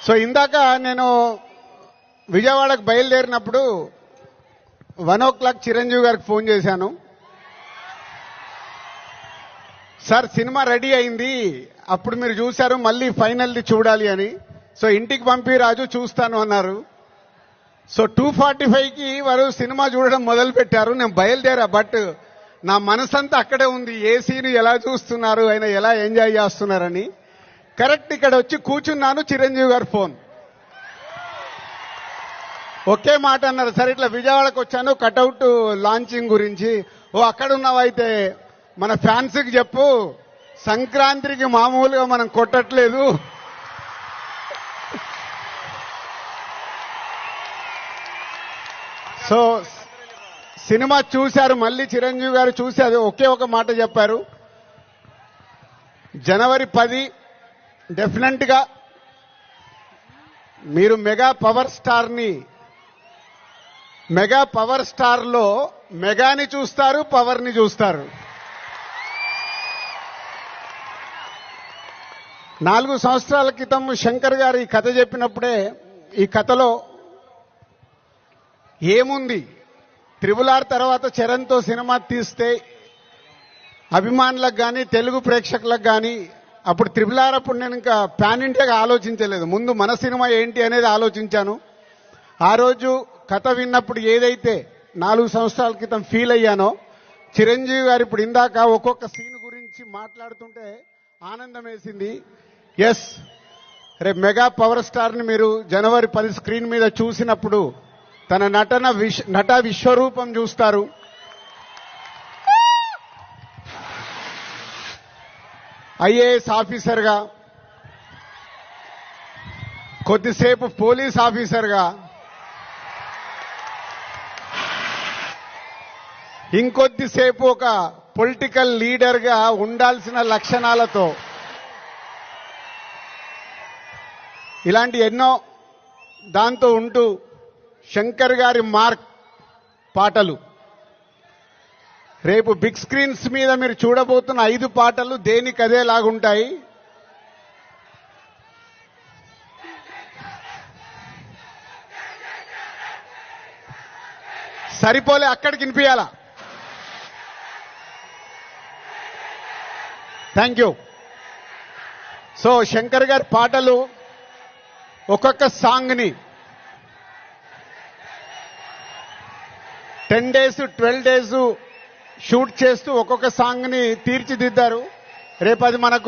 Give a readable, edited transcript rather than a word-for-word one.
So ఇందాక నేను విజయవాడకు బయలుదేరినప్పుడు 1 o'clock చిరంజీవి గారికి ఫోన్ చేశాను. సార్ సినిమా రెడీ అయింది, అప్పుడు మీరు చూశారు, మళ్ళీ ఫైనల్ది చూడాలి అని. సో ఇంటికి పంపి రాజు చూస్తాను అన్నారు. సో 2:45కి వారు సినిమా చూడడం మొదలు పెట్టారు. నేను బయలుదేరా, బట్ నా మనసంతా అక్కడే ఉంది. ఏ సీన్ ఎలా చూస్తున్నారు, ఆయన ఎలా ఎంజాయ్ చేస్తున్నారని. కరెక్ట్ ఇక్కడ వచ్చి కూర్చున్నాను, చిరంజీవి గారు ఫోన్. ఒకే మాట అన్నారు, సరే ఇట్లా విజయవాడకు వచ్చాను కటౌట్ లాంచింగ్ గురించి. ఓ అక్కడ ఉన్నావైతే మన ఫ్యాన్స్కి చెప్పు, సంక్రాంతికి మామూలుగా మనం కొట్టట్లేదు, సో సినిమా చూశారు. మళ్ళీ చిరంజీవి గారు చూసి అది ఒకే ఒక మాట చెప్పారు, జనవరి 10 డెఫినెట్ గా మీరు మెగా పవర్ స్టార్ లో మెగాని చూస్తారు, పవర్ ని చూస్తారు. 4 సంవత్సరాల క్రితం శంకర్ గారు ఈ కథ చెప్పినప్పుడే, ఈ కథలో ఏముంది, RRR తర్వాత చరణ్తో సినిమా తీస్తే అభిమానులకు కానీ తెలుగు ప్రేక్షకులకు కానీ, అప్పుడు RRR అప్పుడు నేను ఇంకా పాన్ ఇండియాగా ఆలోచించలేదు, ముందు మన సినిమా ఏంటి అనేది ఆలోచించాను. ఆ రోజు కథ విన్నప్పుడు ఏదైతే 4 సంవత్సరాల క్రితం ఫీల్ అయ్యానో, చిరంజీవి గారు ఇప్పుడు ఇందాక ఒక్కొక్క సీన్ గురించి మాట్లాడుతుంటే ఆనందం వేసింది. ఎస్, రేపు మెగా పవర్ స్టార్ని మీరు జనవరి 10 స్క్రీన్ మీద చూసినప్పుడు తన నట విశ్వరూపం చూస్తారు. ఐఏఎస్ ఆఫీసర్గా, కొద్దిసేపు పోలీస్ ఆఫీసర్గా, ఇంకొద్దిసేపు ఒక పొలిటికల్ లీడర్గా ఉండాల్సిన లక్షణాలతో, ఇలాంటి ఎన్నో దాంతో ఉంటూ శంకర్ గారి మార్క్ పాటలు, రేపు బిగ్ స్క్రీన్స్ మీద మీరు చూడబోతున్న 5 పాటలు దేనికదే లాగుంటాయి. సరిపోలే, అక్కడికి వినిపించాలా. Thank you. సో శంకర్ గారి పాటలు ఒక్కొక్క సాంగ్ని 10 days 12 days షూట్ చేస్తూ ఒక్కొక్క సాంగ్ని తీర్చిదిద్దారు. రేపు అది మనకు